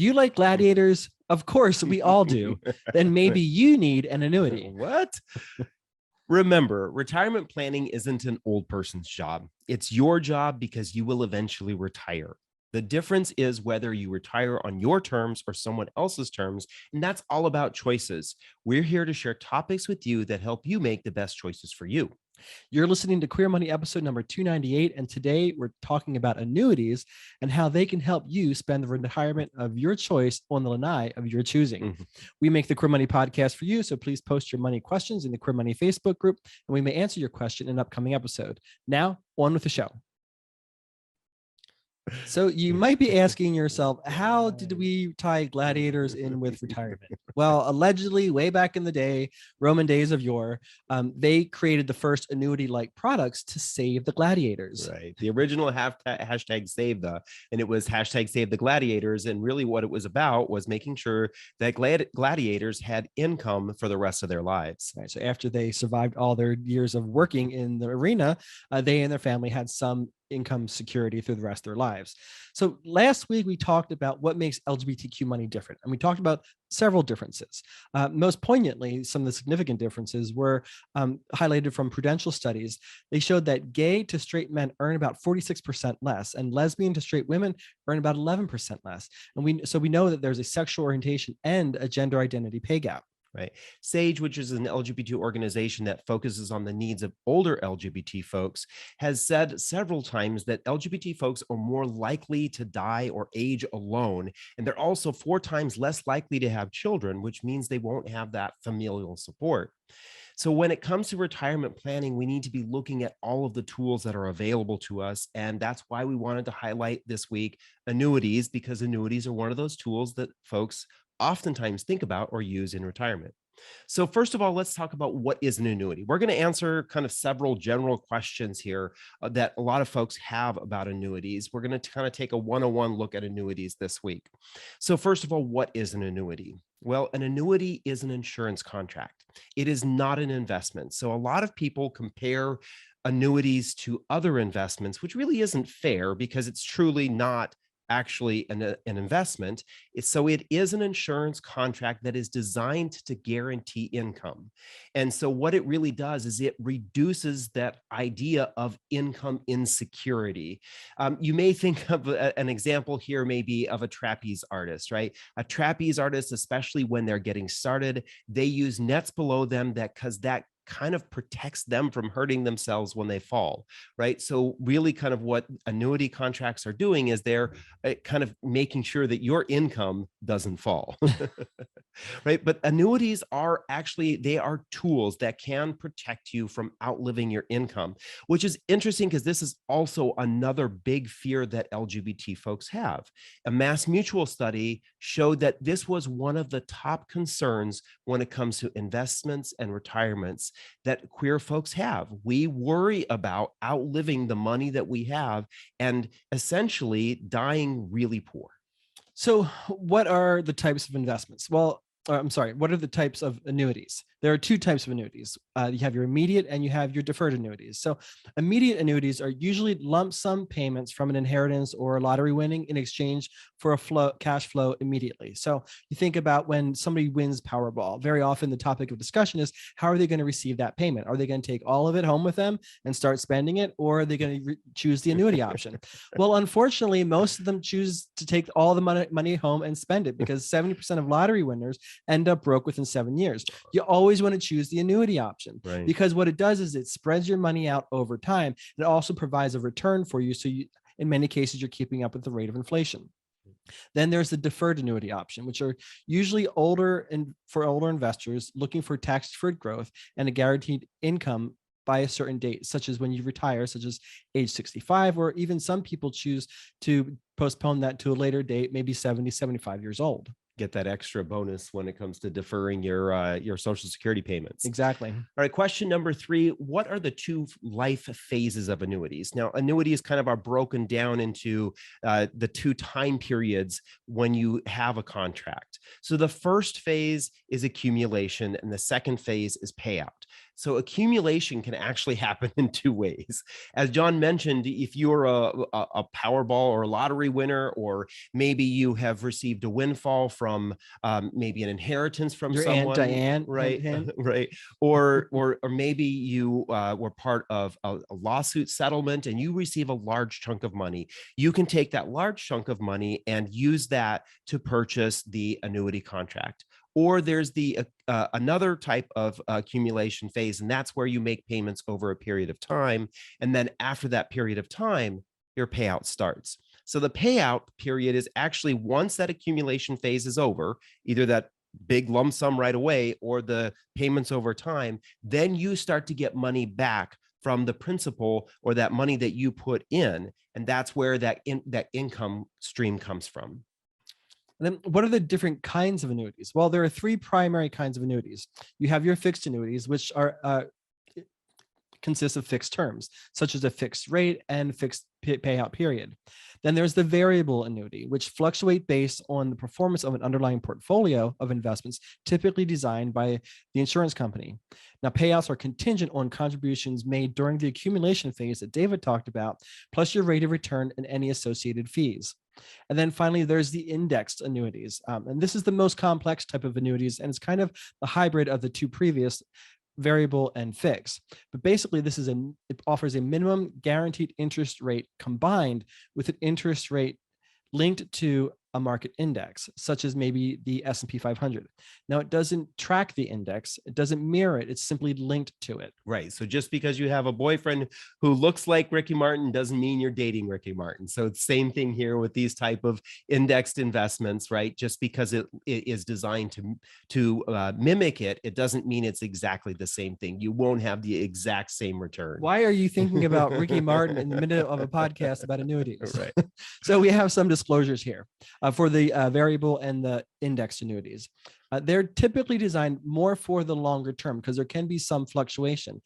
you like gladiators? Of course, we all do. Then maybe you need an annuity. What? Remember, retirement planning isn't an old person's job. It's your job because you will eventually retire. The difference is whether you retire on your terms or someone else's terms, and that's all about choices. We're here to share topics with you that help you make the best choices for you. You're listening to Queer Money episode number 298, and today we're talking about annuities and how they can help you spend the retirement of your choice on the lanai of your choosing. We make the Queer Money podcast for you, so please post your money questions in the Queer Money Facebook group, and we may answer your question in an upcoming episode. Now, on with the show. So you might be asking yourself, how did we tie gladiators in with retirement? Well, allegedly, way back in the day, Roman days of yore, they created the first annuity-like products to save the gladiators. Right. The original hashtag save the, and it was hashtag save the gladiators. And really what it was about was making sure that gladiators had income for the rest of their lives. Right. So after they survived all their years of working in the arena, they and their family had some income security through the rest of their lives. So last week we talked about what makes LGBTQ money different, and we talked about several differences. Most poignantly, some of the significant differences were highlighted from prudential studies. They showed that gay to straight men earn about 46% less, and lesbian to straight women earn about 11% less. And we know that there's a sexual orientation and a gender identity pay gap. Right. SAGE, which is an LGBT organization that focuses on the needs of older LGBT folks, has said several times that LGBT folks are more likely to die or age alone. And they're also 4 times less likely to have children, which means they won't have that familial support. So when it comes to retirement planning, we need to be looking at all of the tools that are available to us. And that's why we wanted to highlight this week annuities, because annuities are one of those tools that folks oftentimes think about or use in retirement. So first of all, let's talk about what is an annuity. We're going to answer kind of several general questions here that a lot of folks have about annuities. We're going to kind of take a 101 look at annuities this week. So first of all, what is an annuity? Well, an annuity is an insurance contract. It is not an investment. So a lot of people compare annuities to other investments, which really isn't fair because it's truly not actually an investment. So it is an insurance contract that is designed to guarantee income. And so what it really does is it reduces that idea of income insecurity. You may think of an example here, maybe of a trapeze artist, right? A trapeze artist, especially when they're getting started, they use nets below them because that kind of protects them from hurting themselves when they fall, right? So really kind of what annuity contracts are doing is they're kind of making sure that your income doesn't fall, right? But annuities are actually, they are tools that can protect you from outliving your income, which is interesting because this is also another big fear that LGBT folks have. A Mass Mutual study showed that this was one of the top concerns when it comes to investments and retirements that queer folks have. We worry about outliving the money that we have and essentially dying really poor. So what are the types of investments? Well, I'm sorry, what are the types of annuities? There are 2 types of annuities. You have your immediate and you have your deferred annuities. So immediate annuities are usually lump sum payments from an inheritance or a lottery winning in exchange for a cash flow immediately. So you think about when somebody wins Powerball, very often the topic of discussion is, how are they going to receive that payment? Are they going to take all of it home with them and start spending it? Or are they going to choose the annuity option? Well, unfortunately, most of them choose to take all the money home and spend it because 70% of lottery winners end up broke within 7 years. You always want to choose the annuity option, right? Because what it does is it spreads your money out over time. It also provides a return for you. So in many cases, you're keeping up with the rate of inflation. Then there's the deferred annuity option, which are usually older investors looking for tax-deferred growth and a guaranteed income by a certain date, such as when you retire, such as age 65, or even some people choose to postpone that to a later date, maybe 70, 75 years old. Get that extra bonus when it comes to deferring your Social Security payments. Exactly. All right, question number 3, what are the 2 life phases of annuities? Now, annuities kind of are broken down into the 2 time periods when you have a contract. So the first phase is accumulation and the second phase is payout. So accumulation can actually happen in two ways. As John mentioned, if you're a Powerball or a lottery winner, or maybe you have received a windfall from maybe an inheritance from Your Aunt someone, Diane, hint, right? hint. Right. Or maybe you were part of a lawsuit settlement and you receive a large chunk of money. You can take that large chunk of money and use that to purchase the annuity contract. Or there's the another type of accumulation phase, and that's where you make payments over a period of time. And then after that period of time, your payout starts. So the payout period is actually once that accumulation phase is over, either that big lump sum right away or the payments over time, then you start to get money back from the principal or that money that you put in. And that's where that income stream comes from. And then what are the different kinds of annuities? Well, there are three primary kinds of annuities. You have your fixed annuities, which are consists of fixed terms, such as a fixed rate and fixed payout period. Then there's the variable annuity, which fluctuate based on the performance of an underlying portfolio of investments, typically designed by the insurance company. Now, payouts are contingent on contributions made during the accumulation phase that David talked about, plus your rate of return and any associated fees. And then finally, there's the indexed annuities. And this is the most complex type of annuities, and it's kind of the hybrid of the two previous, variable and fixed. But basically, it offers a minimum guaranteed interest rate combined with an interest rate linked to a market index, such as maybe the S&P 500. Now, it doesn't track the index, it doesn't mirror it, it's simply linked to it. Right. So just because you have a boyfriend who looks like Ricky Martin doesn't mean you're dating Ricky Martin. So it's same thing here with these type of indexed investments, right? Just because it is designed to mimic it, it doesn't mean it's exactly the same thing. You won't have the exact same return. Why are you thinking about Ricky Martin in the middle of a podcast about annuities? Right. So we have some disclosures here for the variable and the indexed annuities. They're typically designed more for the longer term because there can be some fluctuation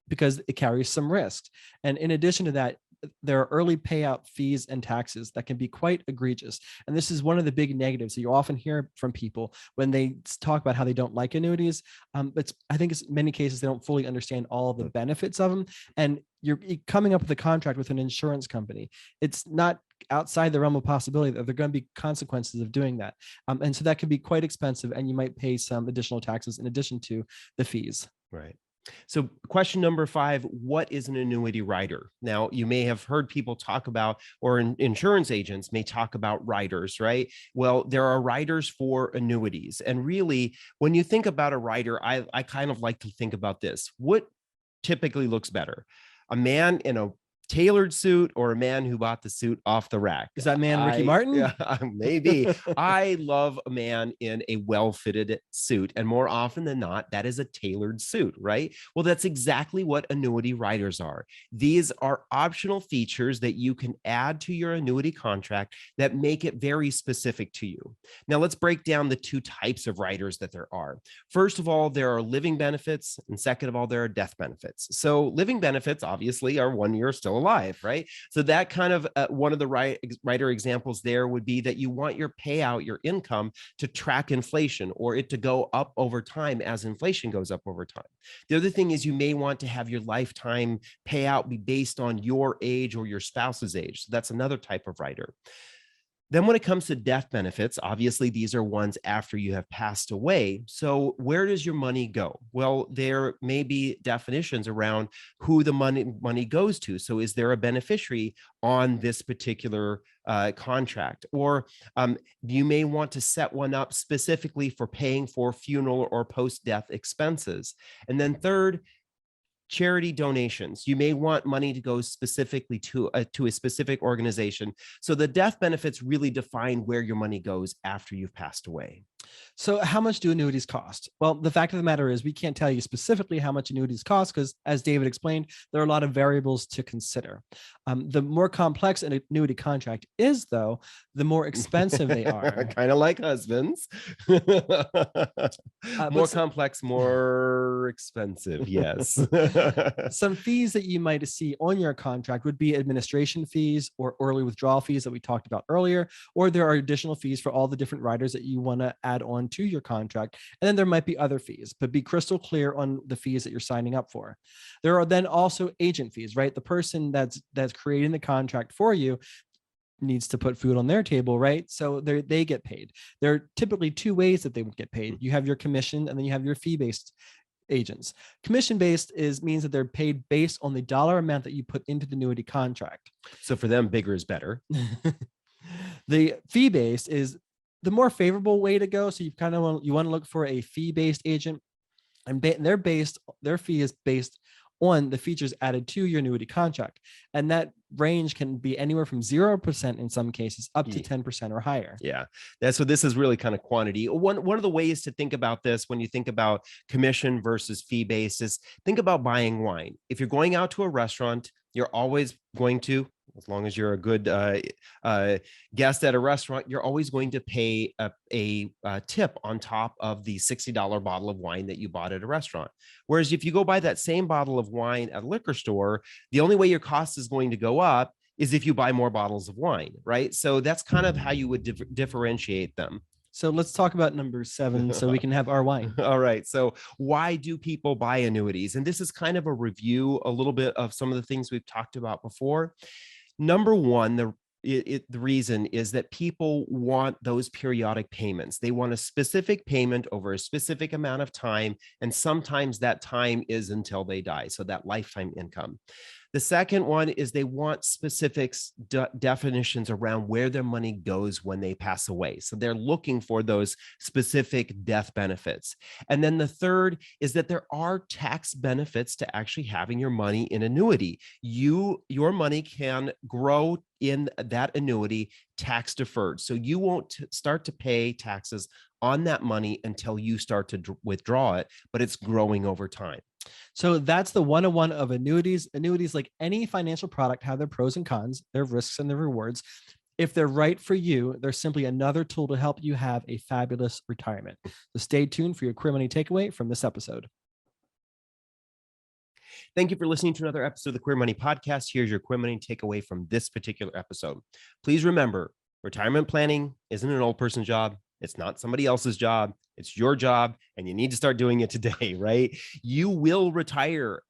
because it carries some risk. And in addition to that, there are early payout fees and taxes that can be quite egregious. And this is one of the big negatives that you often hear from people when they talk about how they don't like annuities. But I think it's in many cases, they don't fully understand all the benefits of them. And you're coming up with a contract with an insurance company. It's not outside the realm of possibility that there are going to be consequences of doing that. And so that can be quite expensive, and you might pay some additional taxes in addition to the fees. Right. So question number 5, what is an annuity rider? Now, you may have heard people talk about, or insurance agents may talk about riders, right? Well, there are riders for annuities. And really, when you think about a rider, I kind of like to think about this. What typically looks better? A man in a tailored suit or a man who bought the suit off the rack? Is that man Ricky Martin? Yeah, maybe. I love a man in a well-fitted suit, and more often than not, that is a tailored suit, right? Well, that's exactly what annuity riders are. These are optional features that you can add to your annuity contract that make it very specific to you. Now, let's break down the two types of riders that there are. First of all, there are living benefits, and second of all, there are death benefits. So living benefits obviously are when you're still alive, right? So that kind of one of the rider examples there would be that you want your payout, your income, to track inflation, or it to go up over time as inflation goes up over time. The other thing is you may want to have your lifetime payout be based on your age or your spouse's age. So that's another type of rider. Then when it comes to death benefits, obviously these are ones after you have passed away. So where does your money go? Well, there may be definitions around who the money goes to. So is there a beneficiary on this particular contract? Or you may want to set one up specifically for paying for funeral or post-death expenses. And then third, charity donations. You may want money to go specifically to a specific organization. So the death benefits really define where your money goes after you've passed away. So how much do annuities cost? Well, the fact of the matter is we can't tell you specifically how much annuities cost because, as David explained, there are a lot of variables to consider. The more complex an annuity contract is, though, the more expensive they are. Kind of like husbands. More complex, more expensive. Yes. Some fees that you might see on your contract would be administration fees or early withdrawal fees that we talked about earlier, or there are additional fees for all the different riders that you want to add add on to your contract. And then there might be other fees, but be crystal clear on the fees that you're signing up for. There are then also agent fees, right? The person that's creating the contract for you needs to put food on their table, right? So they get paid. There are typically two ways that they would get paid. You have your commission, and then you have your fee-based agents. Commission-based means that they're paid based on the dollar amount that you put into the annuity contract. So for them, bigger is better. The fee-based is the more favorable way to go. So you kind of want to look for a fee-based agent, and their fee is based on the features added to your annuity contract. And that range can be anywhere from 0% in some cases up to 10% or higher. Yeah. So this is really kind of quantity. One of the ways to think about this when you think about commission versus fee basis, think about buying wine. If you're going out to a restaurant, you're always going to, as long as you're a good guest at a restaurant, you're always going to pay a tip on top of the $60 bottle of wine that you bought at a restaurant. Whereas if you go buy that same bottle of wine at a liquor store, the only way your cost is going to go up is if you buy more bottles of wine, right? So that's kind of how you would differentiate them. So let's talk about number 7 so we can have our wine. All right. So why do people buy annuities? And this is kind of a review, a little bit of some of the things we've talked about before. Number one, the reason is that people want those periodic payments. They want a specific payment over a specific amount of time. And sometimes that time is until they die. So that lifetime income. The second one is they want specifics, definitions around where their money goes when they pass away. So they're looking for those specific death benefits. And then the third is that there are tax benefits to actually having your money in annuity. Your money can grow in that annuity tax deferred. So you won't start to pay taxes on that money until you start to withdraw it, but it's growing over time. So that's the 101 of annuities. Annuities, like any financial product, have their pros and cons, their risks and their rewards. If they're right for you, they're simply another tool to help you have a fabulous retirement. So stay tuned for your Career Money takeaway from this episode. Thank you for listening to another episode of the Career Money Podcast. Here's your Career Money takeaway from this particular episode. Please remember, retirement planning isn't an old person's job. It's not somebody else's job. It's your job, and you need to start doing it today, right? You will retire,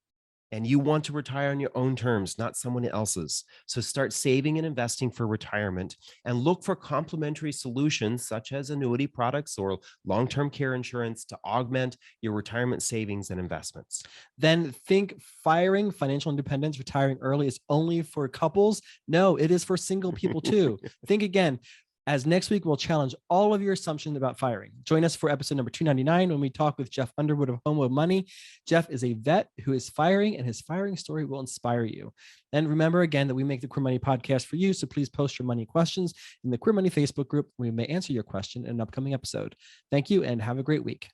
and you want to retire on your own terms, not someone else's. So start saving and investing for retirement, and look for complementary solutions such as annuity products or long-term care insurance to augment your retirement savings and investments. Then think firing, financial independence, retiring early is only for couples. No, it is for single people too. Think again. As next week, we'll challenge all of your assumptions about firing. Join us for episode number 299 when we talk with Jeff Underwood of Home of Money. Jeff is a vet who is firing, and his firing story will inspire you. And remember again that we make the Career Money podcast for you, so please post your money questions in the Career Money Facebook group. We may answer your question in an upcoming episode. Thank you, and have a great week.